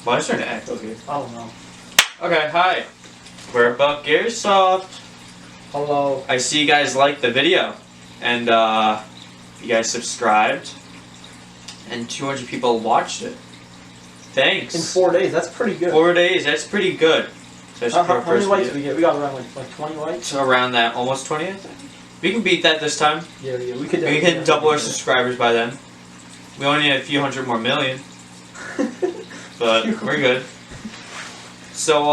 Why is there an echo here? I don't know. Okay, hi. We're about Airsoft. Hello. I see you guys liked the video, and you guys subscribed, and 200 people watched it. Thanks. In 4 days, that's pretty good. 4 days, that's pretty good. How many likes did we get? We got around like 20 likes? So around that, almost 20, I think. We can beat that this time. Yeah, we could. We can double our subscribers by then. We only need a few hundred more million. But we're good. So,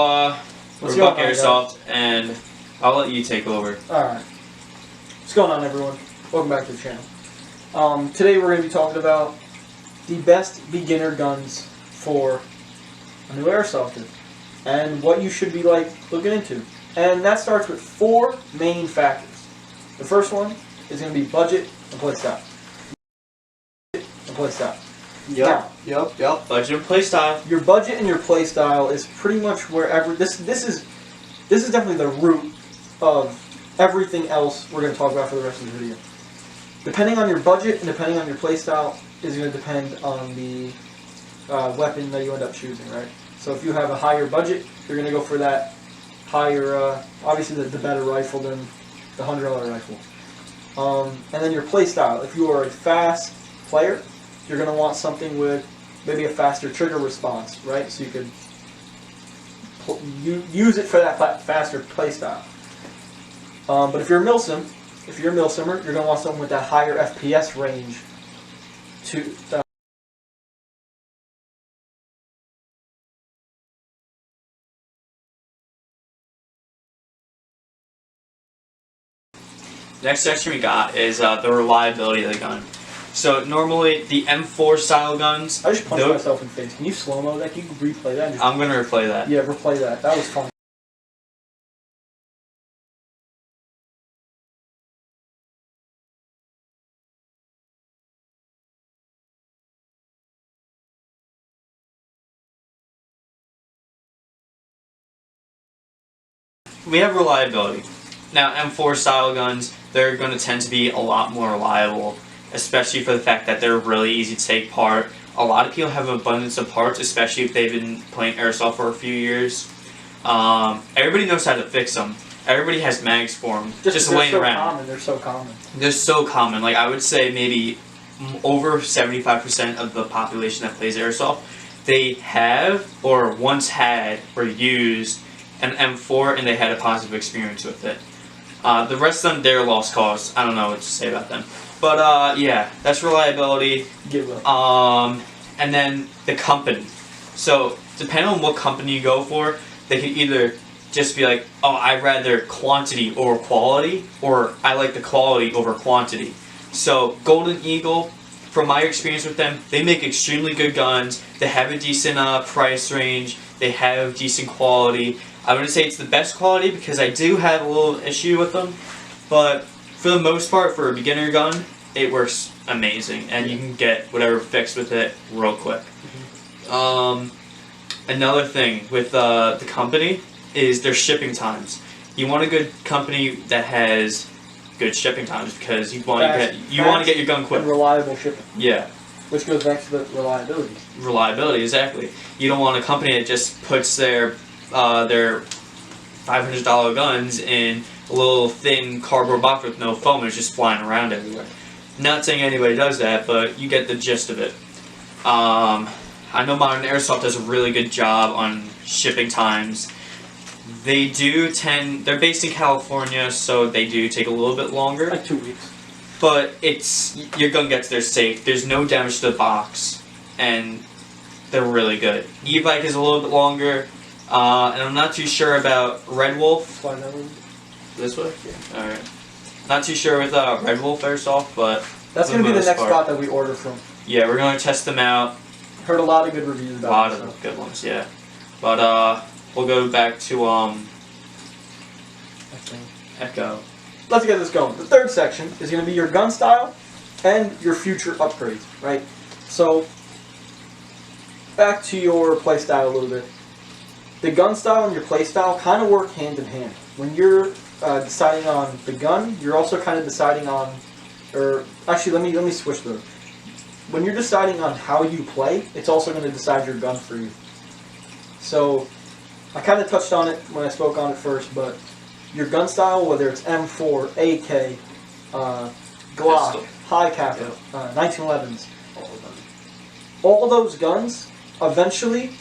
we're about Airsoft, and I'll let you take over. Alright. What's going on, everyone? Welcome back to the channel. Today we're going to be talking about the best beginner guns for a new Airsofter, and what you should be looking into. And that starts with 4 main factors. The first one is going to be budget and playstyle. Yep. Budget and playstyle. Your budget and your playstyle is pretty much wherever. This is definitely the root of everything else we're going to talk about for the rest of the video. Depending on your budget and depending on your playstyle is going to depend on the weapon that you end up choosing, right? So if you have a higher budget, you're going to go for that higher, obviously the better rifle than the $100 rifle. And then your playstyle. If you are a fast player, you're going to want something with maybe a faster trigger response, right? So you could use it for that faster playstyle. But if you're a milsim, you're going to want something with that higher FPS range to Next section we got is the reliability of the gun. So normally the M4 style guns. I just punched myself in the face. Can you slow-mo that? Can you replay that? I'm gonna replay that. Yeah, replay that. That was fun. We have reliability. Now M4 style guns, they're going to tend to be a lot more reliable, especially for the fact that they're really easy to take apart. A lot of people have an abundance of parts, especially if they've been playing Airsoft for a few years. Everybody knows how to fix them. Everybody has mags for them, just laying around. They're so common. They're so common. Like I would say maybe over 75% of the population that plays Airsoft, they have or once had or used an M4 and they had a positive experience with it. The rest of them, they're lost cause. I don't know what to say about them. But yeah, that's reliability. And then the company. So depending on what company you go for, they can either just be like, oh, I'd rather quantity over quality, or I like the quality over quantity. So Golden Eagle, from my experience with them, they make extremely good guns. They have a decent price range. They have decent quality. I wouldn't say it's the best quality because I do have a little issue with them, but for the most part, for a beginner gun, it works amazing, and you can get whatever fixed with it real quick. Another thing with the company is their shipping times. You want a good company that has good shipping times because you want to get your gun quick. And reliable shipping. Yeah. Which goes back to the reliability. Reliability, exactly. You don't want a company that just puts their $500 guns in a little thin cardboard box with no foam and it's just flying around everywhere. Not saying anybody does that, but you get the gist of it. I know Modern Airsoft does a really good job on shipping times. They're based in California, so they do take a little bit longer. Like 2 weeks. But your gun gets there safe. There's no damage to the box, and they're really good. E-Bike is a little bit longer. And I'm not too sure about Red Wolf. This way? Yeah. Alright. Not too sure with Red Wolf Airsoft, but that's going to be the next spot that we order from. Yeah, we're going to test them out. Heard a lot of good reviews about them. A lot of good ones, yeah. But we'll go back to Echo. Let's get this going. The third section is going to be your gun style and your future upgrades, right? So back to your playstyle a little bit. The gun style and your playstyle kind of work hand in hand. When you're deciding on the gun, you're also kind of deciding on, or actually, let me switch those. When you're deciding on how you play, it's also going to decide your gun for you. So I kind of touched on it when I spoke on it first, but your gun style, whether it's M4, AK, Glock, Pistol. high capper, 1911s, all those guns eventually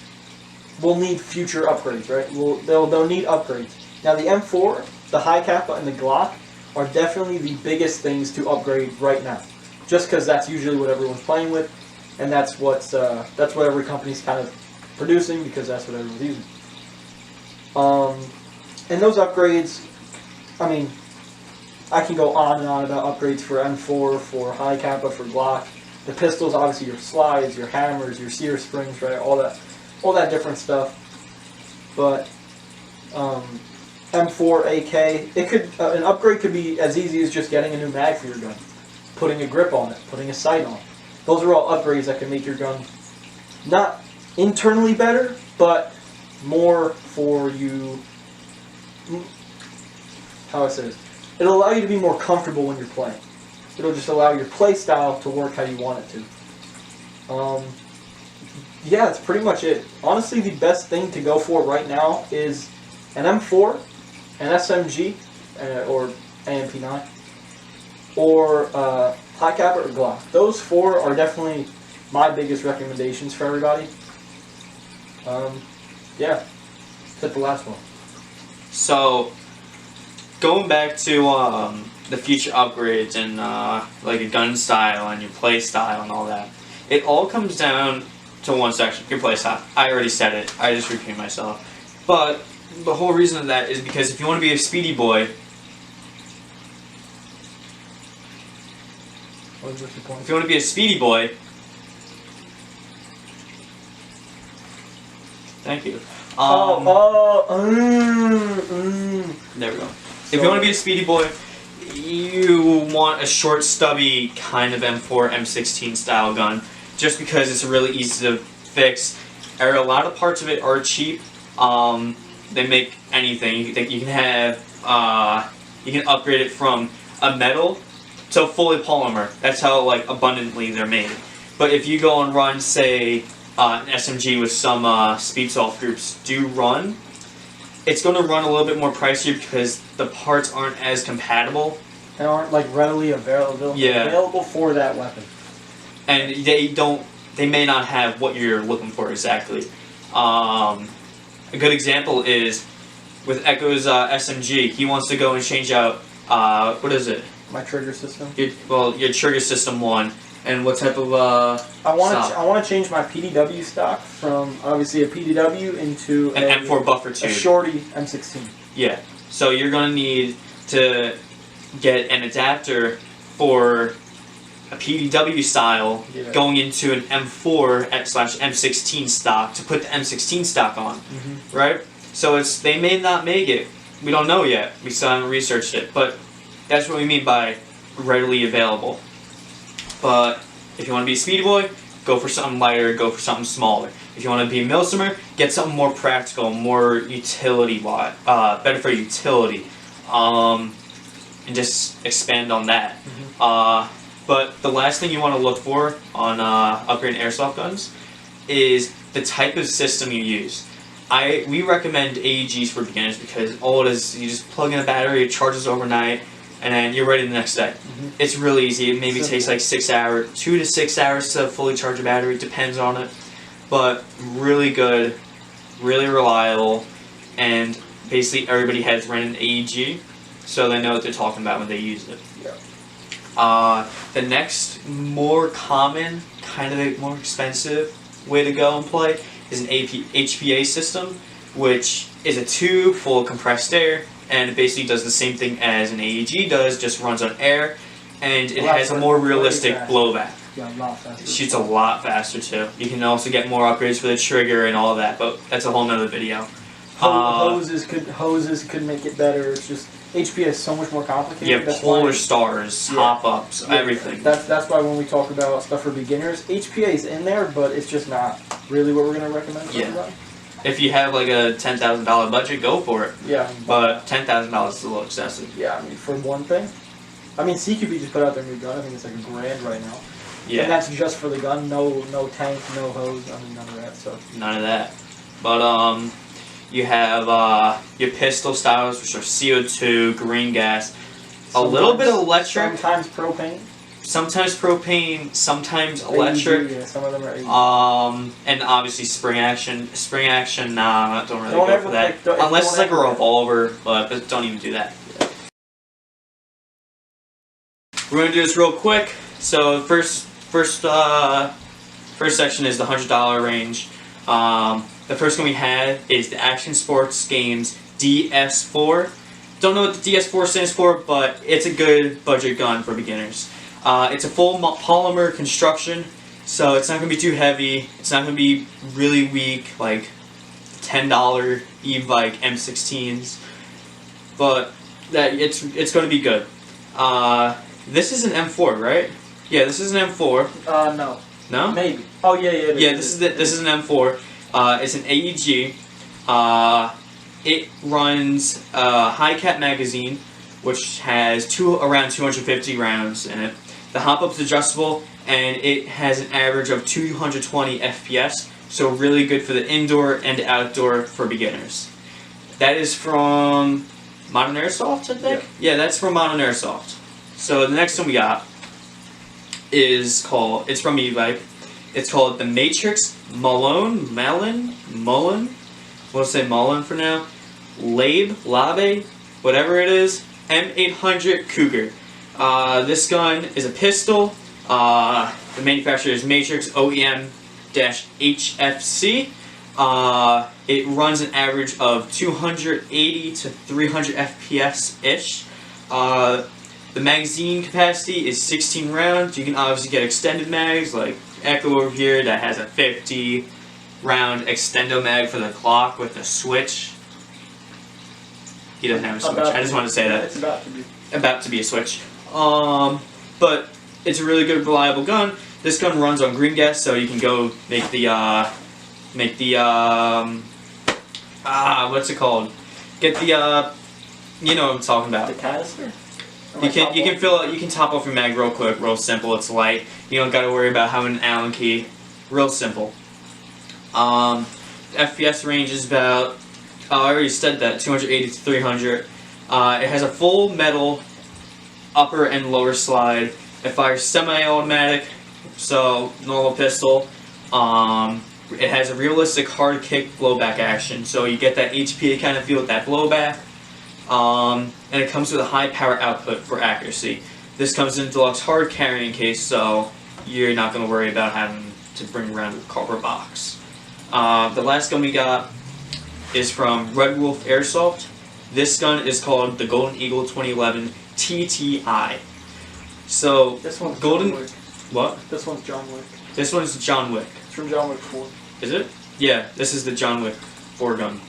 will need future upgrades, right? They'll need upgrades. Now the M4, the high capper, and the Glock are definitely the biggest things to upgrade right now, just because that's usually what everyone's playing with, and that's what every company's kind of producing because that's what everyone's using. And those upgrades, I mean, I can go on and on about upgrades for M4, for high cappa, for Glock. The pistols, obviously, your slides, your hammers, your sear springs, right? All that different stuff. But M4, AK, it could an upgrade could be as easy as just getting a new mag for your gun, putting a grip on it, putting a sight on it. Those are all upgrades that can make your gun not internally better, but more for you. How I say this? It'll allow you to be more comfortable when you're playing. It'll just allow your play style to work how you want it to. Yeah, that's pretty much it. Honestly, the best thing to go for right now is an M4, an SMG, or AMP9, or high capper or Glock. Those four are definitely my biggest recommendations for everybody. Yeah, hit the last one. So, going back to the future upgrades and like a gun style and your play style and all that, it all comes down to one section: your play style. I already said it. I just repeat myself. But the whole reason of that is because if you want to be a speedy boy, What's your point? if you want to be a speedy boy, thank you. There we go. If you want to be a speedy boy, you want a short, stubby kind of M4, M16 style gun, just because it's really easy to fix. A lot of parts of it are cheap. They make anything. You can have, you can upgrade it from a metal to fully polymer. That's how like abundantly they're made. But if you go and run, say, an SMG with some speed soft groups do run, it's going to run a little bit more pricier because the parts aren't as compatible. And aren't like readily available for that weapon. And they may not have what you're looking for exactly. A good example is with Echo's SMG. He wants to go and change out, what is it? My trigger system. Your trigger system one. And what type of I want to change my PDW stock from obviously a PDW into an M4 buffer tube. A shorty M16. Yeah. So you're gonna need to get an adapter for a PDW style going into an M4/M16 stock to put the M16 stock on, right? So they may not make it. We don't know yet. We still haven't researched it, but that's what we mean by readily available. But if you want to be a speedy boy, go for something lighter, go for something smaller. If you want to be a milsimer, get something more practical, more utility-wise, better for utility, and just expand on that. But the last thing you want to look for on upgrading airsoft guns is the type of system you use. We recommend AEGs for beginners because all it is, you just plug in a battery, it charges overnight, and then you're ready the next day. It's really easy. It maybe takes like 2 to 6 hours to fully charge a battery. Depends on it, but really good, really reliable, and basically everybody has ran an AEG, so they know what they're talking about when they use it. The next more common, kind of a more expensive way to go and play is an HPA system, which is a tube full of compressed air, and it basically does the same thing as an AEG does, just runs on air, and it has a more realistic blowback. Yeah, a lot faster. It shoots a lot faster too. You can also get more upgrades for the trigger and all that, but that's a whole nother video. Hoses could make it better. It's just HPA is so much more complicated. Yeah, polar stars, hop-ups, everything. That's why when we talk about stuff for beginners, HPA is in there, but it's just not really what we're going to recommend for everybody. If you have like a $10,000 budget, go for it. Yeah. But $10,000 is a little excessive. Yeah, I mean, for one thing. I mean, CQB just put out their new gun. I think it's like $1,000 right now. Yeah. And that's just for the gun. No tank, no hose. I mean, none of that. So. None of that. But you have your pistol styles, which are CO2, green gas, a little bit of electric, sometimes propane, sometimes electric. AEG, yeah, some of them are AEG. And obviously spring action. Spring action, nah, don't really Don't go ever for that. pick- Unless don't it's like a ever- revolver, but don't even do that. We're gonna do this real quick. So first section is the $100 range. The first one we have is the Action Sports Games DS4. Don't know what the DS4 stands for, but it's a good budget gun for beginners. It's a full polymer construction, so it's not going to be too heavy. It's not going to be really weak, like $10 e-bike M16s, but it's going to be good. This is an M4, right? Yeah, this is an M4. No. No? Maybe. Oh yeah, yeah. Yeah, this is an M4. It's an AEG. It runs a high cap magazine, which has around 250 rounds in it. The hop up's adjustable, and it has an average of 220 FPS, so really good for the indoor and outdoor for beginners. That is from Modern Airsoft, I think? Yeah, that's from Modern Airsoft. So the next one we got it's from e-bike. It's called the Matrix Molon. We'll say Molon for now. Labe, whatever it is. M800 Cougar. This gun is a pistol. The manufacturer is Matrix OEM-HFC. It runs an average of 280 to 300 FPS-ish. The magazine capacity is 16 rounds. You can obviously get extended mags, like Echo over here that has a 50 round extendo mag for the clock with a switch. He doesn't have a switch. I just wanted to say that. It's about to be. About to be a switch. But it's a really good, reliable gun. This gun runs on green gas, so you can go make the what's it called? Get the you know what I'm talking about. The canister? You can top off your mag real quick, real simple. It's light. You don't got to worry about having an Allen key. Real simple. FPS range is about I already said that 280 to 300. It has a full metal upper and lower slide. It fires semi-automatic, so normal pistol. It has a realistic hard kick blowback action, so you get that HP kind of feel with that blowback. And it comes with a high power output for accuracy. This comes in deluxe hard carrying case, so you're not going to worry about having to bring around a cardboard box. The last gun we got is from Red Wolf Airsoft. This gun is called the Golden Eagle 2011 TTI. So This one's Golden. John Wick. What? This one's John Wick. This one's John Wick. It's from John Wick 4. Is it? Yeah, this is the John Wick 4 gun.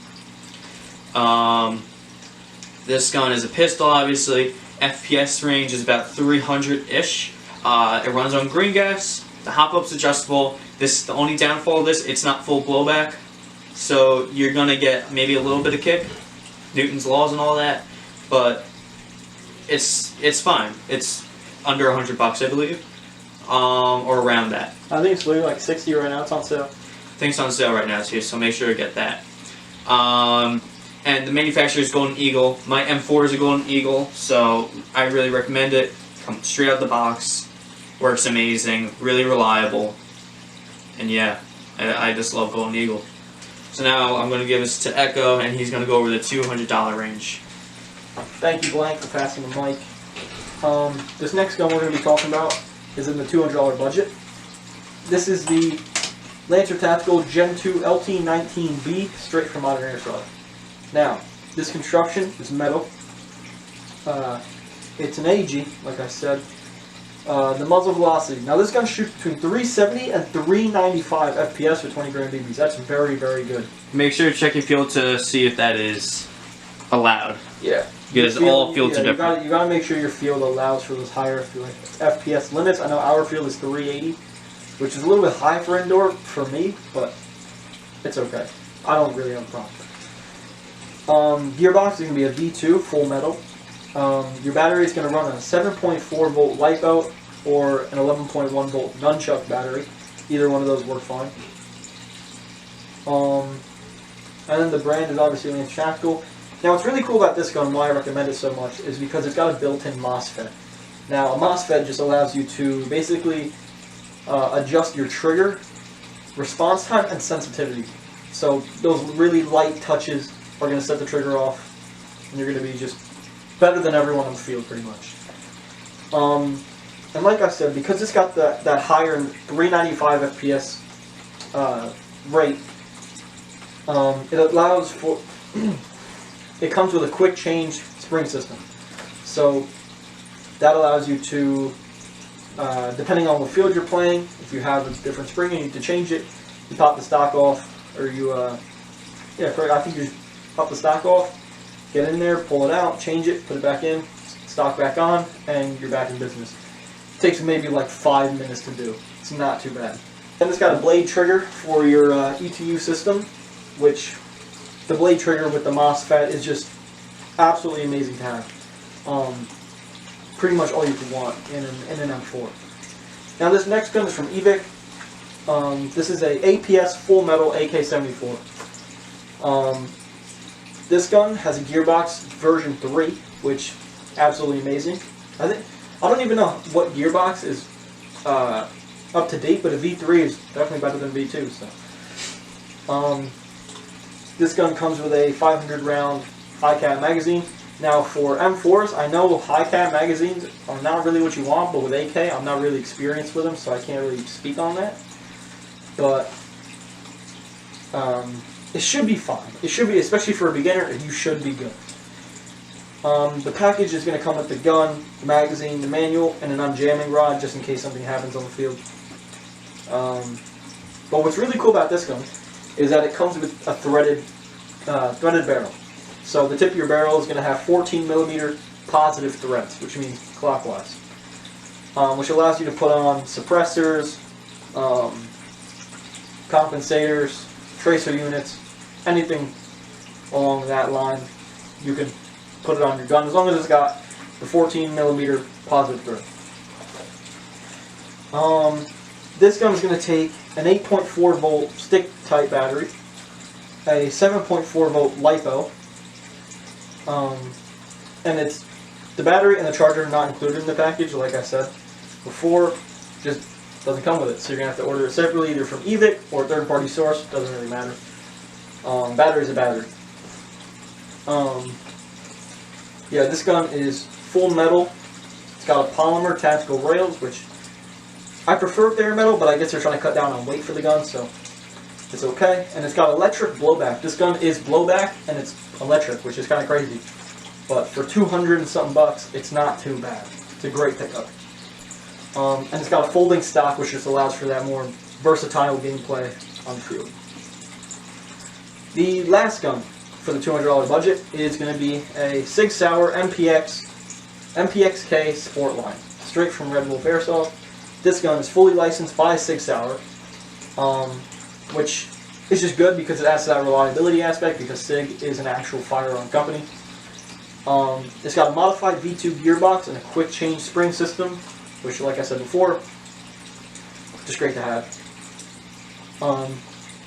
This gun is a pistol, obviously. FPS range is about 300-ish. It runs on green gas. The hop-up's adjustable. The only downfall of this, it's not full blowback. So you're going to get maybe a little bit of kick. Newton's laws and all that. But it's fine. It's under $100, I believe. Or around that. I think it's literally like 60 right now. It's on sale. I think it's on sale right now too, so make sure to get that. And the manufacturer is Golden Eagle. My M4 is a Golden Eagle, so I really recommend it. Comes straight out the box, works amazing, really reliable, and yeah, I just love Golden Eagle. So now I'm going to give this to Echo, and he's going to go over the $200 range. Thank you, Blank, for passing the mic. This next gun we're going to be talking about is in the $200 budget. This is the Lancer Tactical Gen 2 LT19B, straight from Modern Airsoft. Now, this construction is metal. It's an AEG, like I said. The muzzle velocity. Now, this gun shoots between 370 and 395 FPS with 20 gram BBs. That's very, very good. Make sure to check your field to see if that is allowed. Yeah. Because all fields are different. You gotta make sure your field allows for those higher FPS limits. I know our field is 380, which is a little bit high for indoor for me, but it's okay. I don't really have a problem. Gearbox is going to be a V2 full metal. Your battery is going to run a 7.4 volt LiPo or an 11.1 volt nunchuck battery. Either one of those work fine. And then the brand is obviously Lance Tactical. Now what's really cool about this gun, why I recommend it so much, is because it's got a built-in MOSFET. Now a MOSFET just allows you to basically adjust your trigger, response time, and sensitivity. So those really light touches are going to set the trigger off, and you're going to be just better than everyone on the field pretty much. And like I said, because it's got that higher 395 FPS rate, it allows for, it comes with a quick change spring system. So that allows you to, depending on what field you're playing, if you have a different spring and you need to change it, you pop the stock off, or you, I think you pop the stock off, get in there, pull it out, change it, put it back in, stock back on, and you're back in business. It takes maybe like 5 minutes to do. It's not too bad. And it's got a blade trigger for your ETU system, which the blade trigger with the MOSFET is just absolutely amazing to have. Pretty much all you could want in an M4. Now this next gun is from EVIC. This is a APS full metal AK-74. This gun has a gearbox version 3, which absolutely amazing. I don't even know what gearbox is up to date, but a V3 is definitely better than V2. So, this gun comes with a 500 round high cap magazine. Now for M4s, I know high cap magazines are not really what you want, but with AK, I'm not really experienced with them, so I can't really speak on that. But it should be fine. It should be, especially for a beginner, you should be good. The package is going to come with the gun, the magazine, the manual, and an unjamming rod just in case something happens on the field. But what's really cool about this gun is that it comes with a threaded barrel. So the tip of your barrel is going to have 14mm positive threads, which means clockwise, which allows you to put on suppressors, compensators, tracer units, anything along that line. You can put it on your gun as long as it's got the 14mm positive thread. This gun is going to take an 8.4 volt stick type battery, a 7.4 volt LiPo, and it's the battery and the charger are not included in the package, like I said before. Just doesn't come with it, so you're gonna have to order it separately, either from EVIC or a third-party source. Doesn't really matter. Battery's a battery. Yeah, this gun is full metal. It's got a polymer tactical rails, which I prefer if they're metal, but I guess they're trying to cut down on weight for the gun, so it's okay. And it's got electric blowback. This gun is blowback, and it's electric, which is kind of crazy. But for 200 and something bucks, it's not too bad. It's a great pickup. And it's got a folding stock, which just allows for that more versatile gameplay on the field. The last gun for the $200 budget is going to be a SAUER MPX-K SPORTLINE, straight from Red Wolf Airsoft. This gun is fully licensed by SAUER, which is just good because it adds to that reliability aspect, because SIG is an actual firearm company. It's got a modified V2 gearbox and a quick change spring system, which, like I said before, just great to have.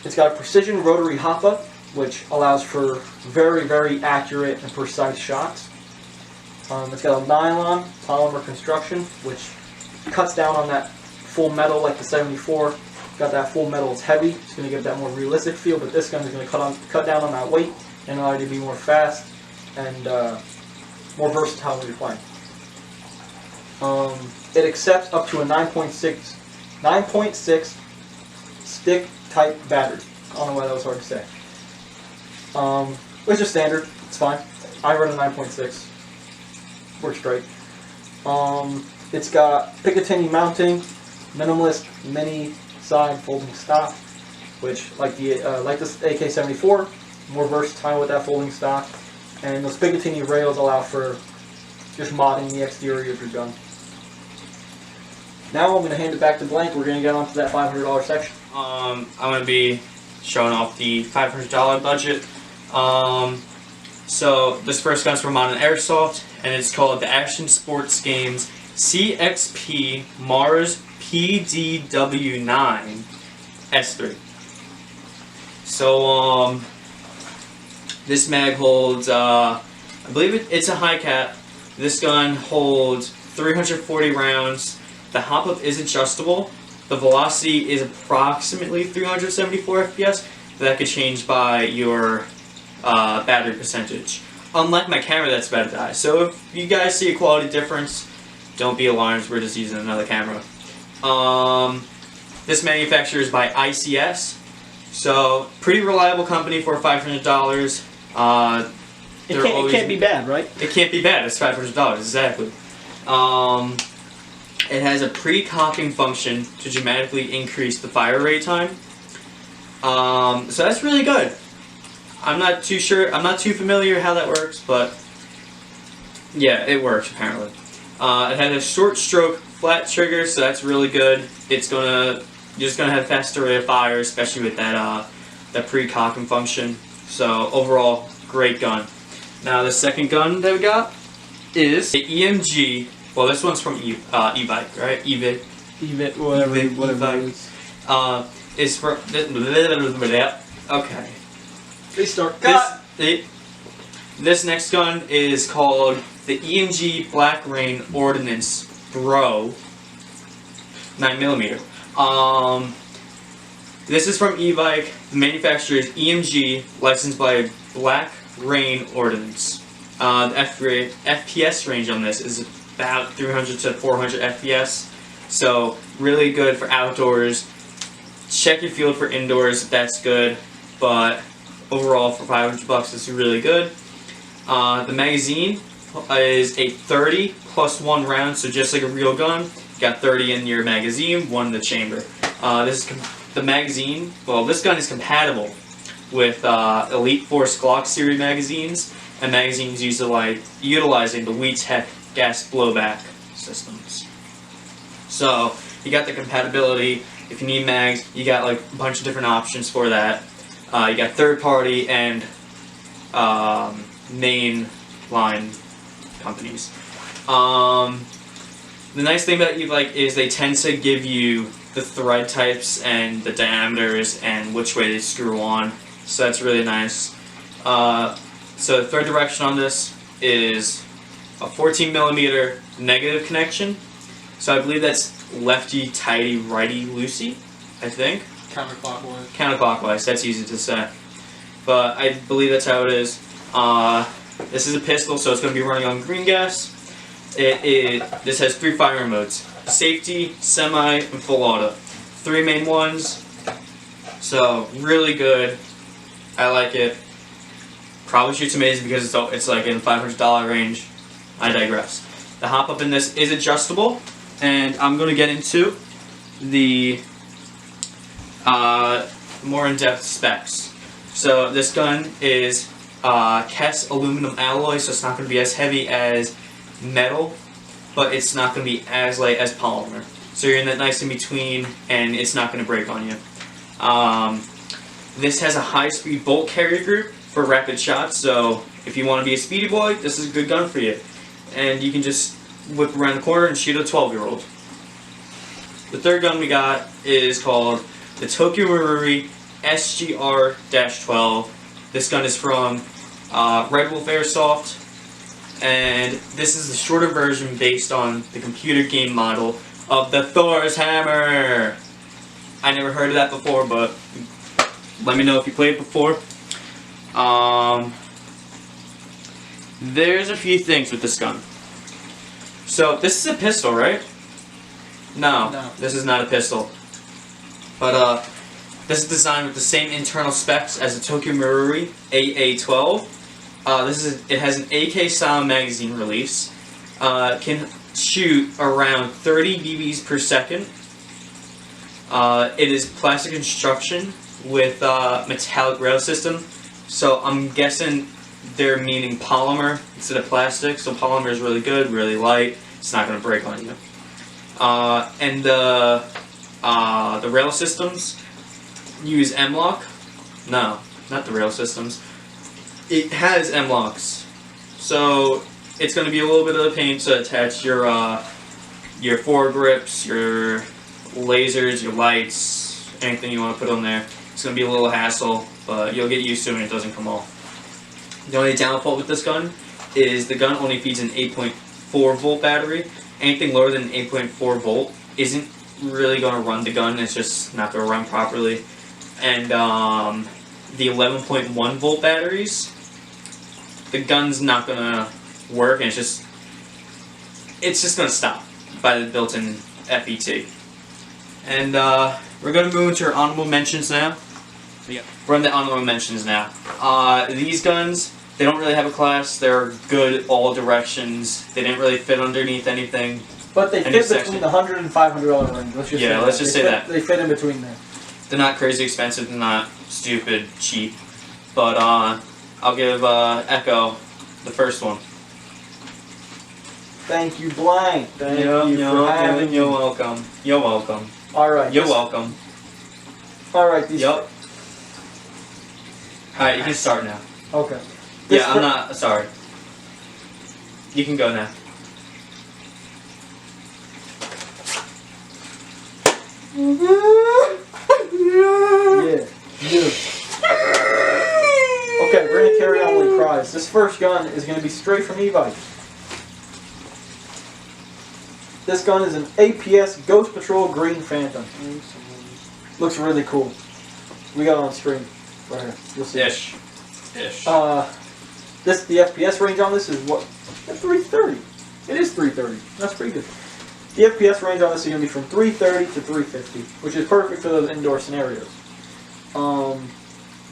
It's got a precision rotary hop-up, which allows for very, very accurate and precise shots. It's got a nylon polymer construction, which cuts down on that full metal like the 74. Got that full metal, it's heavy, it's going to give that more realistic feel, but this gun is going to cut down on that weight and allow you to be more fast and more versatile when you're playing. It accepts up to a 9.6 stick type battery. I don't know why that was hard to say. It's just standard, it's fine. I run a 9.6. Works great. It's got Picatinny mounting, minimalist mini side folding stock, which like this AK-74, more versatile with that folding stock, and those Picatinny rails allow for just modding the exterior of your gun. Now I'm going to hand it back to Blank. We're going to get on to that $500 section. I'm going to be showing off the $500 budget. So this first gun's from Molon Airsoft, and it's called the Action Sports Games CXP-MARS PDW9 S3. So This mag holds, I believe it's a high cap. This gun holds 340 rounds. The hop up is adjustable. The velocity is approximately 374 FPS. That could change by your battery percentage. Unlike my camera that's about to die. So if you guys see a quality difference, don't be alarmed, we're just using another camera. This manufacturer is by ICS. So pretty reliable company for $500. It can't be bad, right? It can't be bad, it's $500, exactly. It has a pre-cocking function to dramatically increase the fire rate time. So that's really good. I'm not too familiar how that works, but yeah, it works apparently. It has a short stroke flat trigger, so that's really good. You're just gonna have faster rate of fire, especially with that pre-cocking function. So overall, great gun. Now the second gun that we got is the EMG. Well, this one's from e-bike, right? EVIT, whatever it is. Is for okay. Restart. This next gun is called the EMG Black Rain Ordnance Bro 9mm. This is from e-bike. The manufacturer is EMG, licensed by Black Rain Ordnance. The FPS range on this is about 300 to 400 FPS. So really good for outdoors. Check your field for indoors, that's good. But overall, for $500, it's really good. The magazine is a 30 plus 1 round, so just like a real gun, you got 30 in your magazine, 1 in the chamber. The magazine, well, this gun is compatible with Elite Force Glock series magazines and magazines utilizing the WeTech gas blowback systems. So you got the compatibility. If you need mags, you got like a bunch of different options for that. You got third party and main line companies. The nice thing about e-bike is they tend to give you the thread types and the diameters and which way they screw on. So that's really nice. So the third direction on this is a 14mm negative connection. So I believe that's lefty tighty, righty loosey, I think. Counterclockwise. Counterclockwise, that's easy to say. But I believe that's how it is. This is a pistol, so it's going to be running on green gas. This has 3 firing modes: safety, semi, and full auto. 3 main ones. So really good. I like it. Probably shoots amazing because it's like in the $500 range. I digress. The hop up in this is adjustable, and I'm going to get into the more in-depth specs. So this gun is Kess aluminum alloy, so it's not going to be as heavy as metal, but it's not going to be as light as polymer. So you're in that nice in between, and it's not going to break on you. This has a high-speed bolt carrier group for rapid shots, so if you want to be a speedy boy, this is a good gun for you. And you can just whip around the corner and shoot a 12-year-old. The third gun we got is called the Tokyo Marui SGR-12. This gun is from Red Wolf Airsoft, and this is the shorter version based on the computer game model of the Thor's Hammer. I never heard of that before, but let me know if you played it before. There's a few things with this gun. So this is a pistol, right? No, this is not a pistol. But this is designed with the same internal specs as the Tokyo Marui AA-12. It has an AK style magazine release. Can shoot around 30 BBs per second. It is plastic construction with metallic rail system. So I'm guessing they're meaning polymer instead of plastic. So polymer is really good, really light. It's not going to break on you. And the rail systems use M-lock. No, not the rail systems. It has M-locks, so it's going to be a little bit of a pain to attach your foregrips, your lasers, your lights, anything you want to put on there. It's going to be a little hassle, but you'll get used to it when it doesn't come off. The only downfall with this gun is the gun only feeds an 8.4 volt battery. Anything lower than 8.4 volt isn't really going to run the gun. It's just not going to run properly. And the 11.1 volt batteries, the gun's not going to work, and it's just going to stop by the built-in FET. And we're going to move into our honorable mentions now. Yeah. We're on the honorable mentions now. These guns, they don't really have a class. They're good all directions. They didn't really fit underneath anything. But they Any fit between the $100 and $500 range. Let's just Yeah, say let's that. just They say fit- that. They fit in between there. They're not crazy expensive. They're not stupid cheap. But I'll give Echo the first one. Thank you, Blank. Thank you for having me. You're welcome. You're welcome. All right. You're welcome. All right. These. Yup. Alright, you can start now. Okay. This Yeah, I'm not sorry. You can go now. Yeah. Okay, we're gonna carry on with cries. This first gun is gonna be straight from e-bike. This gun is an APS Ghost Patrol Green Phantom. Looks really cool. We got it on screen right here. You'll see. Ish. The FPS range on this is what? 330. It is 330. That's pretty good. The FPS range on this is going to be from 330 to 350, which is perfect for those indoor scenarios.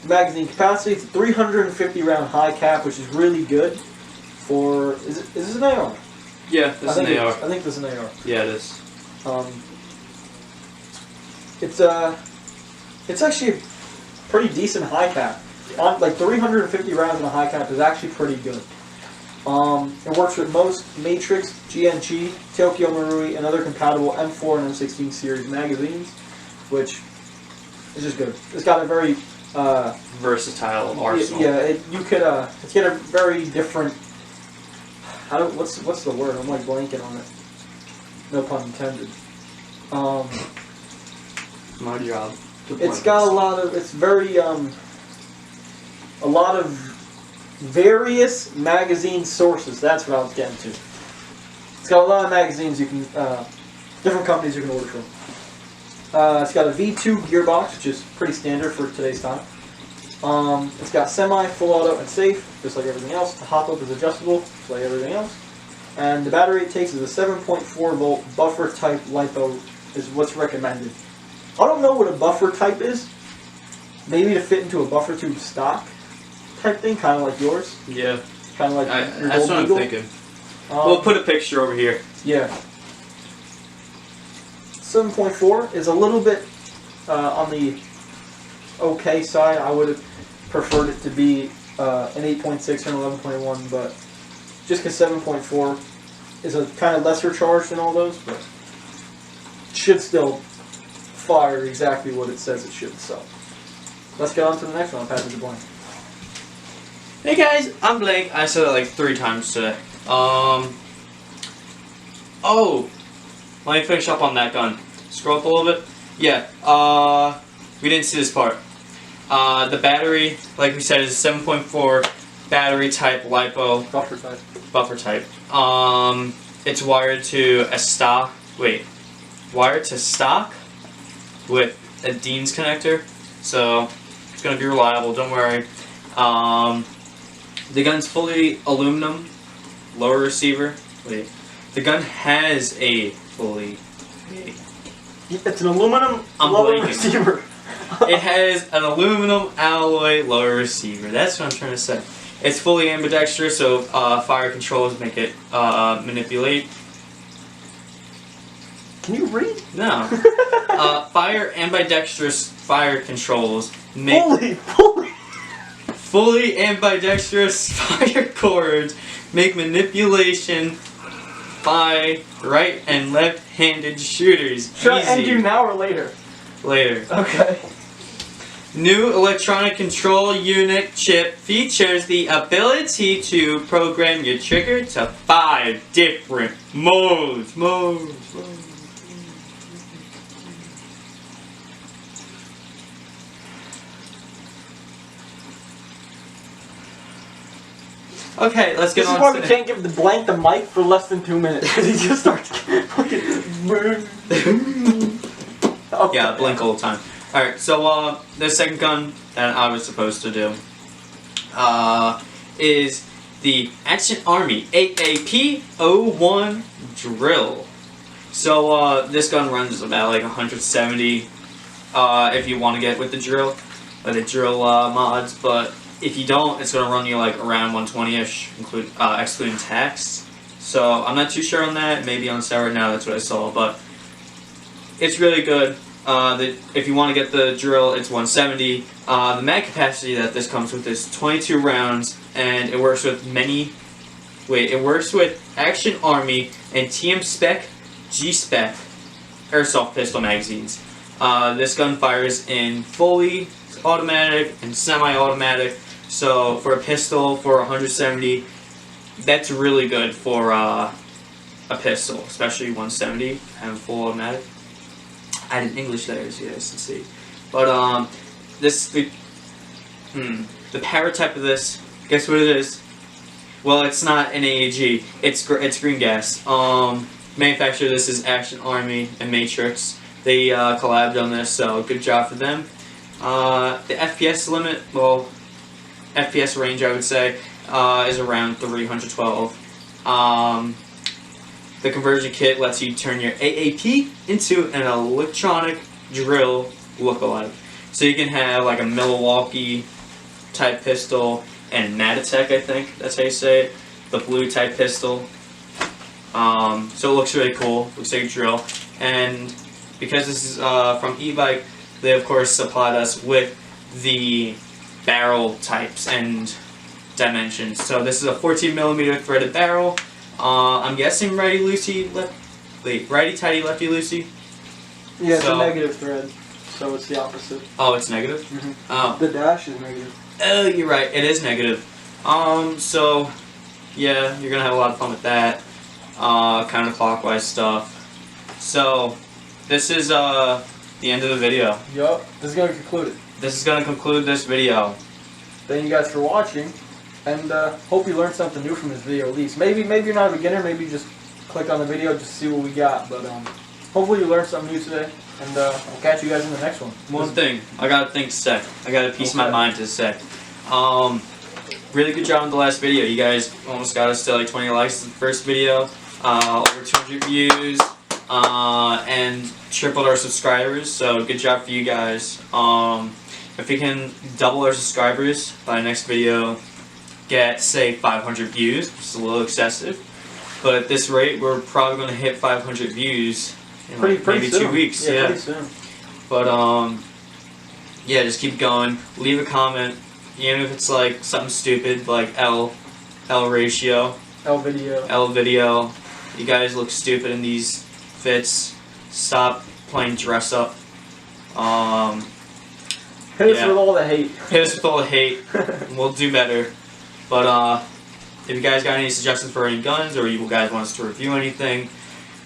Magazine capacity, it's a 350 round high cap, which is really good for. Is this an AR? Yeah, this is an AR. I think this is an AR. Yeah, it is. It's actually a pretty decent high cap. Like 350 rounds in a high cap is actually pretty good. It works with most Matrix, GNG, Tokyo Marui, and other compatible M4 and M16 series magazines, which is just good. It's got a very Versatile arsenal. Yeah, it's got a very different. What's the word? I'm like blanking on it. No pun intended. My job. It's got a lot of. It's very a lot of various magazine sources. That's what I was getting to. It's got a lot of magazines you can, different companies you can order from. It's got a V2 gearbox, which is pretty standard for today's time. It's got semi, full auto, and safe, just like everything else. The hop up is adjustable, just like everything else. And the battery it takes is a 7.4 volt buffer type LiPo, is what's recommended. I don't know what a buffer type is. Maybe to fit into a buffer tube stock type thing, kind of like yours. Yeah. Kind of like your That's Gold what I'm Eagle. thinking. We'll put a picture over here. Yeah. 7.4 is a little bit on the okay side. I would have preferred it to be an 8.6 or an 11.1, but just because 7.4 is a kind of lesser charge than all those, but should still fire exactly what it says it should. So let's get on to the next one. I'll pass it to Blaine. Hey guys, I'm Blake. I said it like 3 times today. Oh, let me finish up on that gun. Scroll up a little bit. Yeah, we didn't see this part. The battery, like we said, is a 7.4 battery type LiPo. Buffer type. Buffer type. It's wired to a stock. Wired to stock with a Dean's connector, so it's gonna be reliable. Don't worry. The gun's fully aluminum, lower receiver. The gun has a fully. It's an aluminum I'm lower blanking. receiver. It has an aluminum alloy lower receiver. That's what I'm trying to say. It's fully ambidextrous, so fire controls make it manipulate. Can you read? No. Fire ambidextrous fire controls make fully ambidextrous fire cords make manipulation by right and left-handed shooters Should I easy. end you now or later? Later. Okay. New electronic control unit chip features the ability to program your trigger to 5 different modes. Okay, let's get This is on why to we can't give the blank the mic for less than 2 minutes because he just starts fucking. Okay. Yeah, blink all the time. Alright, so the second gun that I was supposed to do is the Action Army AAP-01 drill. So this gun runs about like 170 if you want to get with the drill, or the drill mods, but if you don't, it's going to run you like around 120-ish, excluding tax. So I'm not too sure on that. Maybe on SAUER now, that's what I saw, but it's really good. If you want to get the drill, it's 170. The mag capacity that this comes with is 22 rounds, and it works with it works with Action Army and TM Spec, G-Spec airsoft pistol magazines. This gun fires in fully automatic and semi-automatic. So for a pistol for 170, that's really good for a pistol, especially 170 and full automatic. I did English there, as you guys can see. But the power type of this, guess what it is? Well, it's not an AAG. It's green gas. Manufacturer this is Action Army and Matrix. They collabed on this, so good job for them. The FPS limit, well, FPS range I would say, is around 312. The conversion kit lets you turn your AAP into an electronic drill lookalike. So you can have like a Milwaukee type pistol and Natitech, I think that's how you say it, the blue type pistol. So it looks really cool, looks like a drill. And because this is from e-bike, they of course supplied us with the barrel types and dimensions. So this is a 14mm threaded barrel. I'm guessing righty-tighty, lefty-loosey? Yeah, it's a negative thread, so it's the opposite. Oh, it's negative? Mm-hmm. Oh. The dash is negative. Oh, you're right, it is negative. So, yeah, you're gonna have a lot of fun with that. Counterclockwise stuff. So, this is the end of the video. Yup, this is gonna conclude it. This is gonna conclude this video. Thank you guys for watching, and hope you learned something new from this video at least. Maybe you're not a beginner, maybe you just click on the video just to see what we got, but hopefully you learned something new today, and I'll catch you guys in the next one. One thing, I got a thing to say. I got a piece of my mind to say. Really good job on the last video. You guys almost got us to like 20 likes in the first video, over 200 views, and tripled our subscribers, so good job for you guys. If we can double our subscribers by next video, get say 500 views, which is a little excessive, but at this rate we're probably going to hit 500 views in like maybe soon. 2 weeks. Yeah, pretty soon. But yeah, just keep going, leave a comment, even if it's like something stupid like L ratio, L video. You guys look stupid in these fits. Stop playing dress up. Hit us with all the hate. Hit us with all the hate. We'll do better. But if you guys got any suggestions for any guns, or you guys want us to review anything,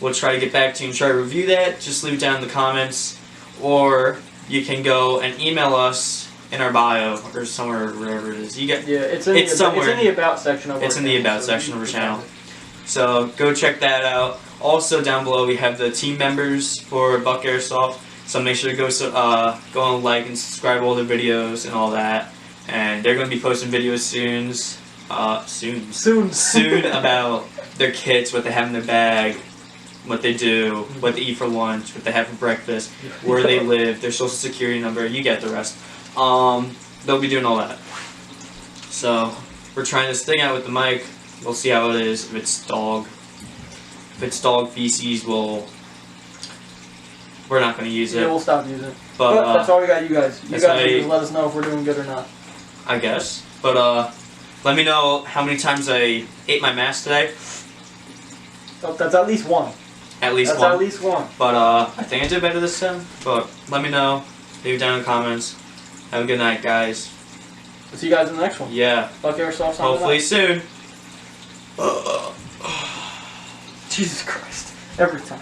we'll try to get back to you and try to review that. Just leave it down in the comments, or you can go and email us in our bio or somewhere, wherever it is. It's somewhere. It's in the about section of our channel. It's in the about section of our channel. So go check that out. Also down below we have the team members for Buck Airsoft. So make sure to go and like and subscribe to all their videos and all that. And they're going to be posting videos soon about their kits, what they have in their bag, what they do, what they eat for lunch, what they have for breakfast, where they live, their social security number. You get the rest. They'll be doing all that. So we're trying this thing out with the mic. We'll see how it is. If it's dog feces, we're not going to use it. Yeah, we'll stop using it. But that's all we got, you guys. You guys just let us know if we're doing good or not. I guess. But let me know how many times I ate my mask today. Oh, that's at least one. At least one. That's at least one. But I think I did better this time. But let me know. Leave it down in the comments. Have a good night, guys. We'll see you guys in the next one. Yeah. Buck Airsoft. Hopefully soon. Jesus Christ. Every time.